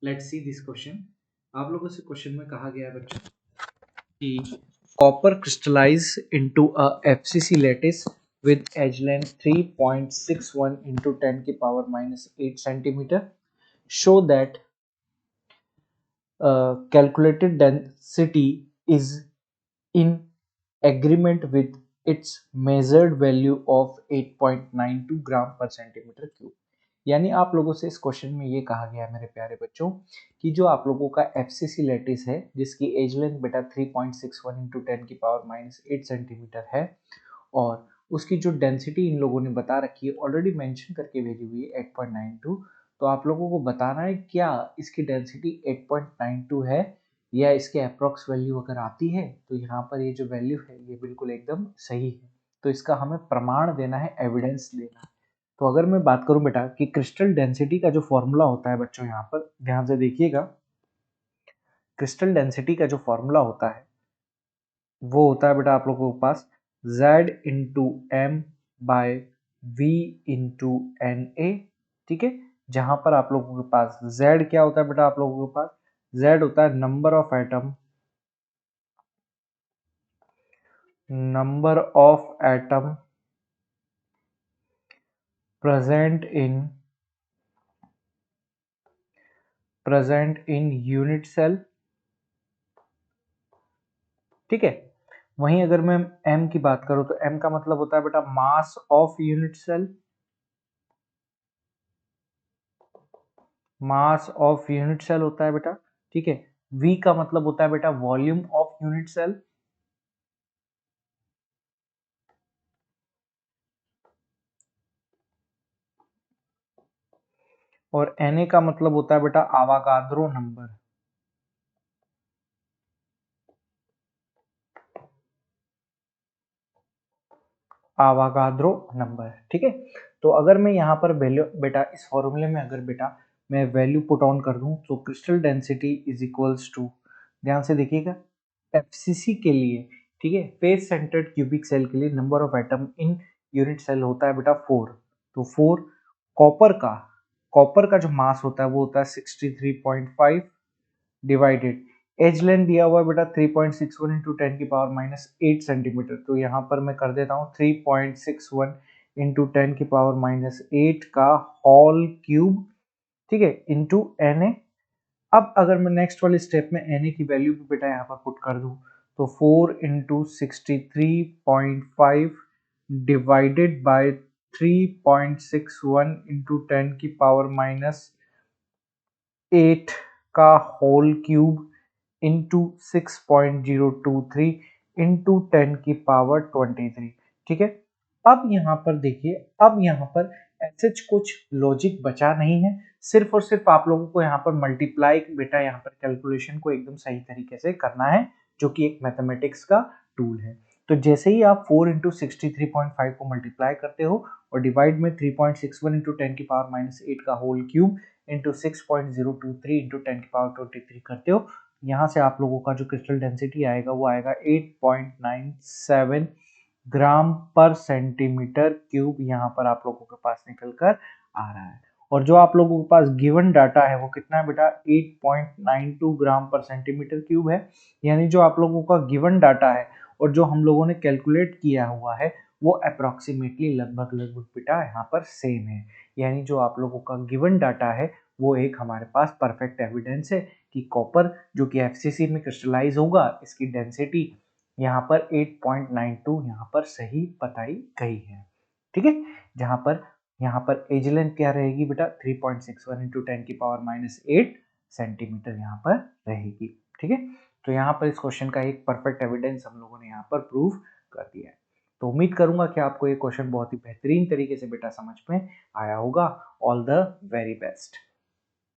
Let's see this question. आप लोगों से क्वेश्चन में कहा गया है बच्चों कि copper crystallize into a FCC lattice with edge length 3.61 into 10 की power minus 8 centimeter. Show that calculated density is in agreement with its measured value of 8.92 ग्राम पर सेंटीमीटर क्यूब। यानी आप लोगों से इस क्वेश्चन में ये कहा गया है मेरे प्यारे बच्चों कि जो आप लोगों का एफसीसी लैटिस है जिसकी एज लेंथ बेटा 3.61 इंटू 10 की पावर माइनस 8 सेंटीमीटर है और उसकी जो डेंसिटी इन लोगों ने बता रखी है ऑलरेडी मेंशन करके भेजी हुई है 8.92। तो आप लोगों को बताना है क्या इसकी डेंसिटी 8.92 है या इसके अप्रोक्स वैल्यू अगर आती है तो यहाँ पर ये जो वैल्यू है ये बिल्कुल एकदम सही है। तो इसका हमें प्रमाण देना है, एविडेंस देना है। तो अगर मैं बात करूं बेटा कि क्रिस्टल डेंसिटी का जो फॉर्मूला होता है बच्चों, यहाँ पर ध्यान से देखिएगा, क्रिस्टल डेंसिटी का जो फॉर्मूला होता है वो होता है बेटा आप लोगों के पास Z into M by V into N A. ठीक है, जहां पर आप लोगों के पास Z क्या होता है बेटा, आप लोगों के पास Z होता है number of atom, number of atom present in unit cell. ठीक है, वहीं अगर मैं m की बात करूं तो m का मतलब होता है बेटा mass of unit cell, mass of unit cell होता है बेटा। ठीक है, v का मतलब होता है बेटा वॉल्यूम ऑफ यूनिट सेल, और Na का मतलब होता है बेटा आवागाद्रो नंबर। आवागाद्रो नंबर। ठीक है, तो अगर मैं यहाँ पर वैल्यू बेटा इस फॉर्मूले में अगर बेटा मैं वैल्यू पुट ऑन कर दूं तो crystal density is equals to, ध्यान से देखिएगा, एफसीसी के लिए, ठीक है, फेस सेंटर्ड क्यूबिक सेल के लिए number of atom in unit cell होता है बेटा 4। तो 4 कॉपर का जो मास होता है वो होता है 63.5 डिवाइडेड एज लेंथ दिया हुआ है बेटा 3.61 इंटू 10 की पावर माइनस 8 सेंटीमीटर। तो यहाँ पर मैं कर देता हूँ 3.61 इंटू 10 की पावर माइनस 8 का होल क्यूब, ठीक है, इंटू एन ए। अब अगर मैं नेक्स्ट वाले स्टेप में एन ए की वैल्यू भी बेटा यहाँ पर पुट कर दूँ तो 4 इंटू 63.5 डिवाइडेड बाय 3.61 इंटू 10 की पावर माइनस 8 का होल क्यूब इंटू 6.023 इंटू 10 की पावर 23। ठीक है, अब यहाँ पर देखिए, अब यहाँ पर ऐसे कुछ लॉजिक बचा नहीं है, सिर्फ और सिर्फ आप लोगों को यहाँ पर मल्टीप्लाई बेटा यहाँ पर कैलकुलेशन को एकदम सही तरीके से करना है, जो कि एक मैथमेटिक्स का टूल है। तो जैसे ही आप 4 इंटू 63.5 को मल्टीप्लाई करते हो और डिवाइड में 3.61 इंटू 10 की पावर माइनस 8 का होल क्यूब इंटू 6.023 इंटू 10 की पावर 23 करते हो, यहाँ से आप लोगों का जो क्रिस्टल डेंसिटी आएगा वो आएगा 8.97 ग्राम पर सेंटीमीटर क्यूब, यहाँ पर आप लोगों के पास निकल कर आ रहा है। और जो आप लोगों के पास गिवन डाटा है वो कितना है बेटा 8.92 ग्राम पर सेंटीमीटर क्यूब है। यानी जो आप लोगों का गिवन डाटा है और जो हम लोगों ने कैलकुलेट किया हुआ है वो अप्रोक्सीमेटली लगभग लगभग बेटा यहाँ पर सेम है। यानी जो आप लोगों का गिवन डाटा है वो एक हमारे पास परफेक्ट एविडेंस है कि कॉपर जो कि एफसीसी में क्रिस्टलाइज होगा इसकी डेंसिटी यहाँ पर 8.92 यहाँ पर सही बताई गई है। ठीक है, जहां पर यहाँ पर एज लेंथ क्या रहेगी बेटा 3.61 इंटू 10 की पावर माइनस 8 सेंटीमीटर यहाँ पर रहेगी। ठीक है, तो यहाँ पर इस क्वेश्चन का एक परफेक्ट एविडेंस हम लोगों ने यहाँ पर प्रूव कर दिया है। तो उम्मीद करूंगा कि आपको ये क्वेश्चन बहुत ही बेहतरीन तरीके से बेटा समझ में आया होगा। All the very best.